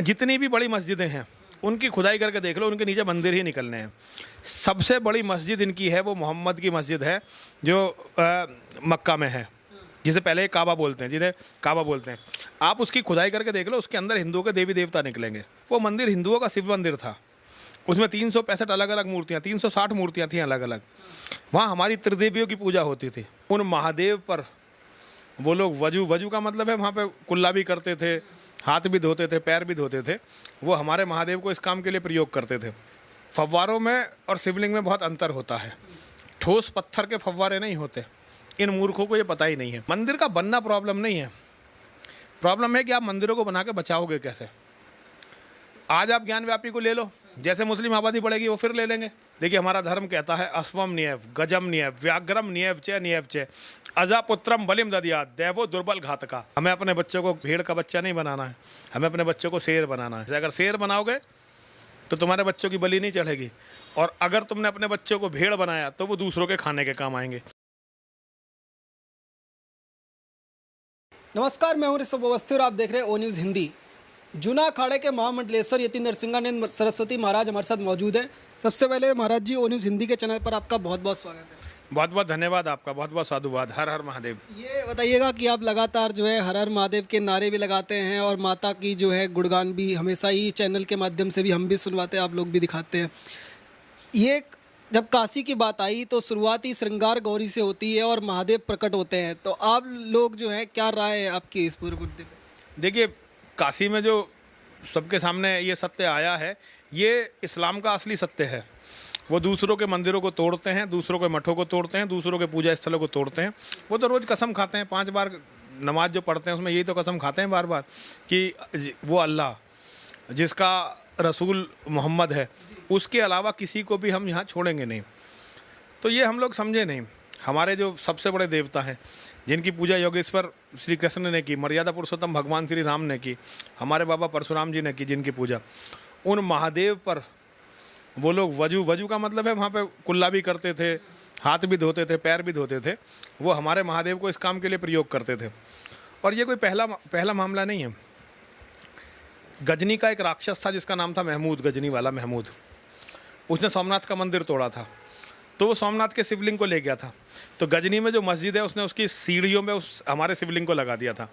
जितनी भी बड़ी मस्जिदें हैं उनकी खुदाई करके देख लो, उनके नीचे मंदिर ही निकलने हैं। सबसे बड़ी मस्जिद इनकी है वो मोहम्मद की मस्जिद है जो मक्का में है, जिसे पहले काबा बोलते हैं, जिन्हें काबा बोलते हैं। आप उसकी खुदाई करके देख लो, उसके अंदर हिंदुओं के देवी देवता निकलेंगे। वो मंदिर हिंदुओं का शिव मंदिर था, उसमें 365 अलग अलग मूर्तियाँ, 360 मूर्तियाँ थीं अलग अलग। वहाँ हमारी त्रिदेवियों की पूजा होती थी। उन महादेव पर वो लोग वजू का मतलब है वहाँ पे कुल्ला भी करते थे, हाथ भी धोते थे, पैर भी धोते थे। वो हमारे महादेव को इस काम के लिए प्रयोग करते थे। फव्वारों में और शिवलिंग में बहुत अंतर होता है। ठोस पत्थर के फव्वारे नहीं होते। इन मूर्खों को ये पता ही नहीं है। मंदिर का बनना प्रॉब्लम नहीं है, प्रॉब्लम है कि आप मंदिरों को बना के बचाओगे कैसे। आज आप ज्ञान व्यापी को ले लो, जैसे मुस्लिम आबादी बढ़ेगी वो फिर ले लेंगे। देखिए, हमारा धर्म कहता है अस्वम नियव, गजम नियव, व्याघ्रम नियव चे अजापुत्रम बलिम ददिया देवो दुर्बल घातका। हमें अपने बच्चों को भेड़ का बच्चा नहीं बनाना है, हमें अपने बच्चों को शेर बनाना है। अगर शेर बनाओगे तो तुम्हारे बच्चों की बलि नहीं चढ़ेगी, और अगर तुमने अपने बच्चों को भेड़ बनाया तो वो दूसरों के खाने के काम आएंगे। नमस्कार, मैं हूं ऋषभ अवस्थी और आप देख रहे हैं ओ न्यूज़ हिंदी। जूना अखाड़े के महामंडलेश्वर यति नरसिंहानंद सरस्वती महाराज हमारे साथ मौजूद हैं। सबसे पहले महाराज जी, ओ न्यूज़ हिंदी के चैनल पर आपका बहुत बहुत स्वागत है। बहुत बहुत धन्यवाद आपका, बहुत बहुत साधुवाद। हर हर महादेव। ये बताइएगा कि आप लगातार जो है हर हर महादेव के नारे भी लगाते हैं और माता की जो है गुणगान भी हमेशा ही चैनल के माध्यम से भी हम भी सुनवाते हैं, आप लोग भी दिखाते हैं। ये जब काशी की बात आई तो शुरुआती श्रृंगार गौरी से होती है और महादेव प्रकट होते हैं, तो आप लोग जो है क्या राय है आपकी इस पूरे मुद्दे पे? देखिए, काशी में जो सबके सामने ये सत्य आया है, ये इस्लाम का असली सत्य है। वो दूसरों के मंदिरों को तोड़ते हैं, दूसरों के मठों को तोड़ते हैं, दूसरों के पूजा स्थलों को तोड़ते हैं। वो तो रोज़ कसम खाते हैं, 5 बार नमाज जो पढ़ते हैं उसमें यही तो कसम खाते हैं बार बार कि वो अल्लाह जिसका रसूल मोहम्मद है, उसके अलावा किसी को भी हम यहाँ छोड़ेंगे नहीं। तो ये हम लोग समझे नहीं। हमारे जो सबसे बड़े देवता हैं, जिनकी पूजा योगेश्वर श्री कृष्ण ने की, मर्यादा पुरुषोत्तम भगवान श्री राम ने की, हमारे बाबा परशुराम जी ने की जिनकी पूजा, उन महादेव पर वो लोग वजू का मतलब है वहाँ पे कुल्ला भी करते थे, हाथ भी धोते थे, पैर भी धोते थे। वो हमारे महादेव को इस काम के लिए प्रयोग करते थे। और ये कोई पहला मामला नहीं है। गजनी का एक राक्षस था जिसका नाम था महमूद, गजनी वाला महमूद। उसने सोमनाथ का मंदिर तोड़ा था, तो वो सोमनाथ के शिवलिंग को ले गया था। तो गजनी में जो मस्जिद है उसने उसकी सीढ़ियों में उस हमारे शिवलिंग को लगा दिया था।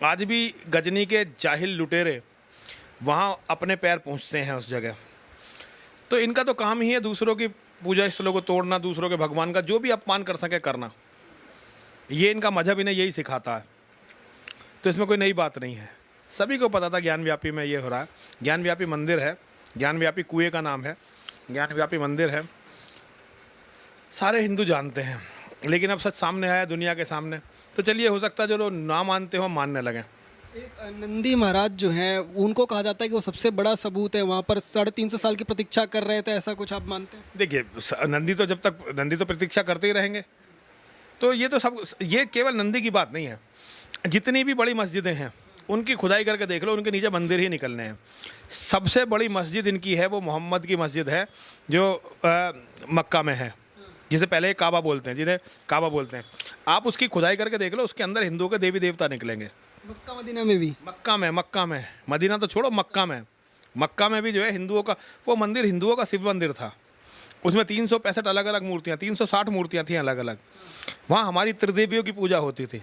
आज भी गजनी के जाहिल लुटेरे वहाँ अपने पैर पहुँचते हैं उस जगह। तो इनका तो काम ही है दूसरों की पूजा स्थलों को तोड़ना, दूसरों के भगवान का जो भी अपमान कर सके करना। ये इनका मजहब इन्हें यही सिखाता है। तो इसमें कोई नई बात नहीं है, सभी को पता था ज्ञान व्यापी में ये हो रहा है। ज्ञान व्यापी मंदिर है, ज्ञान व्यापी कुएं का नाम है, ज्ञान व्यापी मंदिर है, सारे हिंदू जानते हैं। लेकिन अब सच सामने आया दुनिया के सामने, तो चलिए हो सकता है जो लोग ना मानते हो मानने लगें। एक नंदी महाराज जो हैं उनको कहा जाता है कि वो सबसे बड़ा सबूत है, वहाँ पर 350 साल की प्रतीक्षा कर रहे थे, ऐसा कुछ आप मानते हैं? देखिए, नंदी तो प्रतीक्षा करते ही रहेंगे। तो ये केवल नंदी की बात नहीं है। जितनी भी बड़ी मस्जिदें हैं उनकी खुदाई करके देख लो, उनके नीचे मंदिर ही निकलने हैं। सबसे बड़ी मस्जिद इनकी है वो मोहम्मद की मस्जिद है जो मक्का में है, जिसे पहले काबा बोलते हैं, जिन्हें काबा बोलते हैं। आप उसकी खुदाई करके देख लो, उसके अंदर हिंदुओं के देवी देवता निकलेंगे। मक्का मदीना में भी? मक्का में मदीना तो छोड़ो, मक्का में भी जो है हिंदुओं का वो मंदिर, हिंदुओं का शिव मंदिर था। उसमें 365 अलग अलग मूर्तियाँ, 360 मूर्तियाँ थीं अलग अलग। वहाँ हमारी त्रिदेवियों की पूजा होती थी,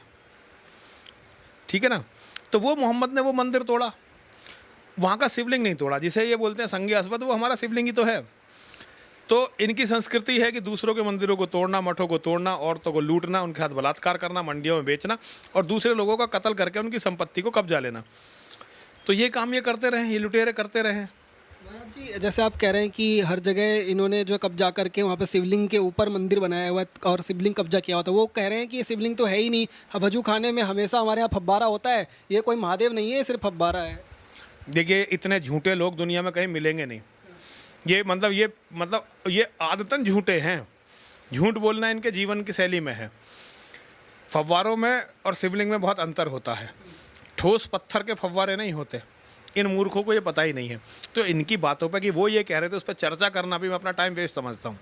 ठीक है ना। तो वो मोहम्मद ने वो मंदिर तोड़ा, वहाँ का शिवलिंग नहीं तोड़ा, जिसे ये बोलते हैं संगे अस्वद, वो हमारा शिवलिंग ही तो है। तो इनकी संस्कृति है कि दूसरों के मंदिरों को तोड़ना, मठों को तोड़ना, औरतों को लूटना, उनके साथ बलात्कार करना, मंडियों में बेचना और दूसरे लोगों का कत्ल करके उनकी संपत्ति को कब्जा लेना। तो ये काम ये करते रहे, ये लुटेरे करते रहे। महाराज जी, जैसे आप कह रहे हैं कि हर जगह इन्होंने जो कब्जा करके वहाँ पर शिवलिंग के ऊपर मंदिर बनाया हुआ है और शिवलिंग कब्जा किया होता है, वो कह रहे हैं कि ये शिवलिंग तो है ही नहीं, वजू खाने में हमेशा हमारे यहाँ फव्वारा होता है, ये कोई महादेव नहीं है, ये सिर्फ फव्वारा है। देखिए, इतने झूठे लोग दुनिया में कहीं मिलेंगे नहीं। ये आदतन झूठे हैं। झूठ बोलना इनके जीवन की शैली में है। फव्वारों में और शिवलिंग में बहुत अंतर होता है। ठोस पत्थर के फव्वारे नहीं होते। इन मूर्खों को ये पता ही नहीं है। तो इनकी बातों पे कि वो ये कह रहे थे उस पर चर्चा करना भी मैं अपना टाइम वेस्ट समझता हूँ।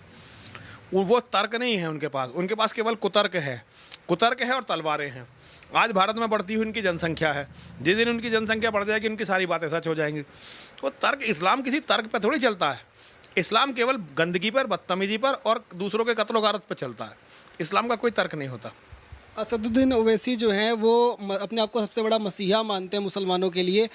वो तर्क नहीं है उनके पास केवल कुतर्क है और तलवारें हैं। आज भारत में बढ़ती हुई उनकी जनसंख्या है, जिस दिन उनकी जनसंख्या बढ़ जाएगी उनकी सारी बातें सच हो जाएंगी। वो तर्क, इस्लाम किसी तर्क पर थोड़ी चलता है। इस्लाम केवल गंदगी पर, बदतमीजी पर और दूसरों के कत्ल गारत पर चलता है। इस्लाम का कोई तर्क नहीं होता। असदुद्दीन ओवैसी जो हैं वो अपने आप को सबसे बड़ा मसीहा मानते हैं मुसलमानों के लिए।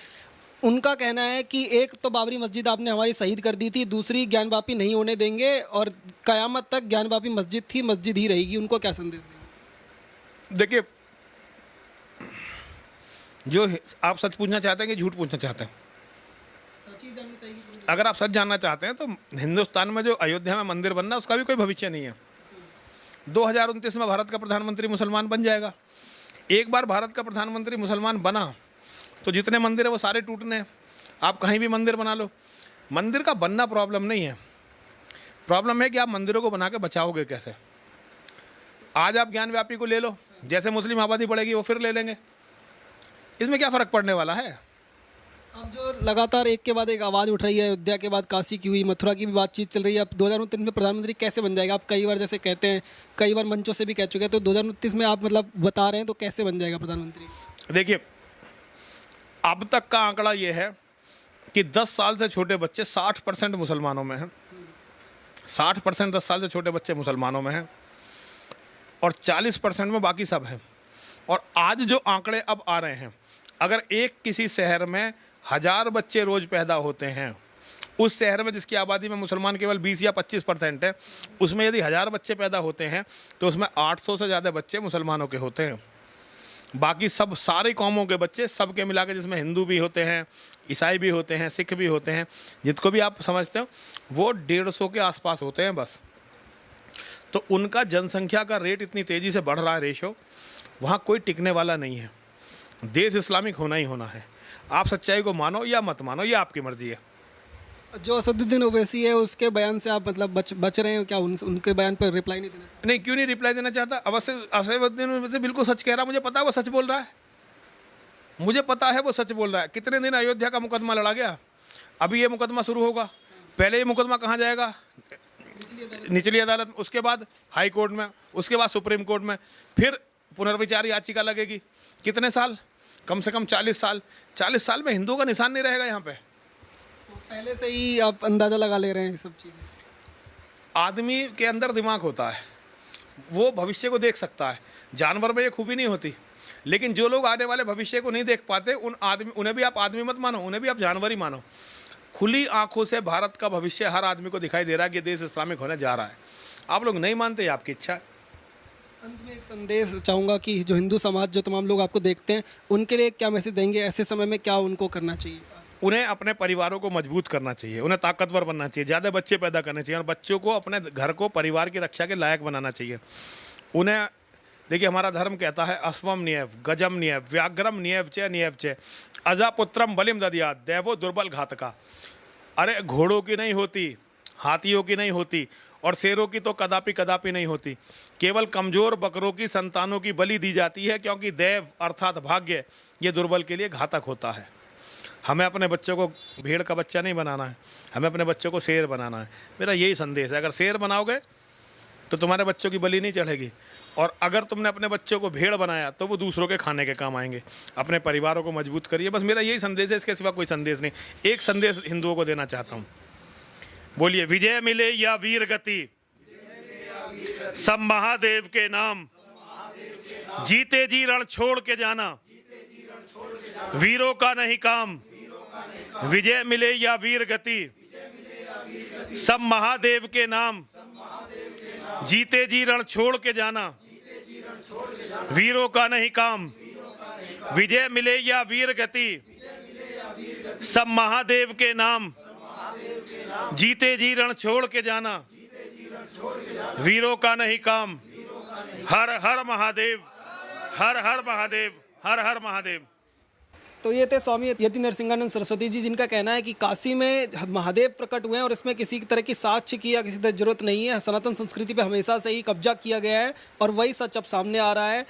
उनका कहना है कि एक तो बाबरी मस्जिद आपने हमारी शहीद कर दी थी, दूसरी ज्ञानवापी नहीं होने देंगे और क़यामत तक ज्ञानवापी मस्जिद थी, मस्जिद ही रहेगी। उनको क्या संदेश देंगे? देखिए, जो आप सच पूछना चाहते हैं कि झूठ पूछना चाहते हैं? सच ही जानना चाहिए। अगर आप सच जानना चाहते हैं तो हिंदुस्तान में जो अयोध्या में मंदिर बनना, उसका भी कोई भविष्य नहीं है। 2029 में भारत का प्रधानमंत्री मुसलमान बन जाएगा। एक बार भारत का प्रधानमंत्री मुसलमान बना तो जितने मंदिर है वो सारे टूटने हैं। आप कहीं भी मंदिर बना लो, मंदिर का बनना प्रॉब्लम नहीं है। प्रॉब्लम है कि आप मंदिरों को बना के बचाओगे कैसे। आज आप ज्ञानव्यापी को ले लो, जैसे मुस्लिम आबादी बढ़ेगी वो फिर ले लेंगे, इसमें क्या फ़र्क पड़ने वाला है। अब जो लगातार एक के बाद एक आवाज़ उठ रही है, अयोध्या के बाद काशी की हुई, मथुरा की भी बातचीत चल रही है। अब 2029 में प्रधानमंत्री कैसे बन जाएगा? आप कई बार जैसे कहते हैं, कई बार मंचों से भी कह चुके हैं, तो 2029 में आप मतलब बता रहे हैं, तो कैसे बन जाएगा प्रधानमंत्री? देखिए, अब तक का आंकड़ा ये है कि 10 साल से छोटे बच्चे 60% मुसलमानों में हैं। 60% 10 साल से छोटे बच्चे मुसलमानों में हैं और 40% में बाकी सब हैं। और आज जो आंकड़े अब आ रहे हैं, अगर एक किसी शहर में 1000 बच्चे रोज़ पैदा होते हैं, उस शहर में जिसकी आबादी में मुसलमान केवल 20 या 25% है, उसमें यदि 1000 बच्चे पैदा होते हैं तो उसमें 800 से ज़्यादा बच्चे मुसलमानों के होते हैं। बाकी सब सारी कौमों के बच्चे सबके मिला के, जिसमें हिंदू भी होते हैं, ईसाई भी होते हैं, सिख भी होते हैं, जिसको भी आप समझते हो, वो 150 के आसपास होते हैं बस। तो उनका जनसंख्या का रेट इतनी तेज़ी से बढ़ रहा है, रेशो, वहाँ कोई टिकने वाला नहीं है। देश इस्लामिक होना ही होना है। आप सच्चाई को मानो या मत मानो, ये आपकी मर्जी है। जो असदुद्दीन ओवैसी है उसके बयान से आप मतलब बच रहे हैं क्या? उनके बयान पर रिप्लाई नहीं देना चाहते? नहीं, क्यों नहीं रिप्लाई देना चाहता? अवश्य असदुद्दीन ओवैसी बिल्कुल सच कह रहा है, मुझे पता है वो सच बोल रहा है, मुझे पता है वो सच बोल रहा है। कितने दिन अयोध्या का मुकदमा लड़ा गया, अभी ये मुकदमा शुरू होगा। पहले ये मुकदमा कहाँ जाएगा? निचली अदालत, उसके बाद हाई कोर्ट में, उसके बाद सुप्रीम कोर्ट में, फिर पुनर्विचार याचिका लगेगी। कितने साल? कम से कम 40 साल। 40 साल में हिंदुओं का निशान नहीं रहेगा यहाँ पे। तो पहले से ही आप अंदाज़ा लगा ले रहे हैं ये सब चीज़ें? आदमी के अंदर दिमाग होता है, वो भविष्य को देख सकता है। जानवर में ये खूबी नहीं होती। लेकिन जो लोग आने वाले भविष्य को नहीं देख पाते, उन्हें भी आप आदमी मत मानो, उन्हें भी आप जानवर ही मानो। खुली आंखों से भारत का भविष्य हर आदमी को दिखाई दे रहा है कि देश इस्लामिक होने जा रहा है। आप लोग नहीं मानते, आपकी इच्छा है। अंत में एक संदेश चाहूँगा कि जो हिंदू समाज, जो तमाम लोग आपको देखते हैं, उनके लिए क्या मैसेज देंगे? ऐसे समय में क्या उनको करना चाहिए? उन्हें अपने परिवारों को मजबूत करना चाहिए, उन्हें ताकतवर बनना चाहिए, ज़्यादा बच्चे पैदा करने चाहिए और बच्चों को अपने घर को, परिवार की रक्षा के लायक बनाना चाहिए। उन्हें देखिए, हमारा धर्म कहता है अश्वम नियव, गजम नियव, व्याघ्रम नियव च अजापुत्रम बलिम ददियात देवो दुर्बल घातका। अरे घोड़ों की नहीं होती, हाथियों की नहीं होती और शेरों की तो कदापि कदापि नहीं होती। केवल कमज़ोर बकरों की संतानों की बलि दी जाती है, क्योंकि देव अर्थात भाग्य ये दुर्बल के लिए घातक होता है। हमें अपने बच्चों को भेड़ का बच्चा नहीं बनाना है, हमें अपने बच्चों को शेर बनाना है। मेरा यही संदेश है। अगर शेर बनाओगे तो तुम्हारे बच्चों की बलि नहीं चढ़ेगी, और अगर तुमने अपने बच्चों को भेड़ बनाया तो वो दूसरों के खाने के काम आएंगे। अपने परिवारों को मजबूत करिए, बस मेरा यही संदेश है, इसके सिवा कोई संदेश नहीं। एक संदेश हिंदुओं को देना चाहता हूँ, बोलिए, विजय मिले या वीर गति, सब महादेव के नाम, जीते जी रण छोड़ के जाना, वीरों का नहीं काम। विजय मिले या वीर गति, सब महादेव के नाम, जीते जी रण छोड़ के जाना, वीरों का नहीं काम। विजय मिले या वीर गति, सब महादेव के नाम, जीते जी रण छोड़ के जाना, वीरों का नहीं काम। हर हर महादेव, हर हर महादेव, हर हर महादेव। तो ये थे स्वामी यति नरसिंहानंद सरस्वती जी, जिनका कहना है कि काशी में महादेव प्रकट हुए हैं और इसमें किसी तरह की साक्ष्य की या किसी तरह जरूरत नहीं है। सनातन संस्कृति पे हमेशा से ही कब्जा किया गया है और वही सच अब सामने आ रहा है।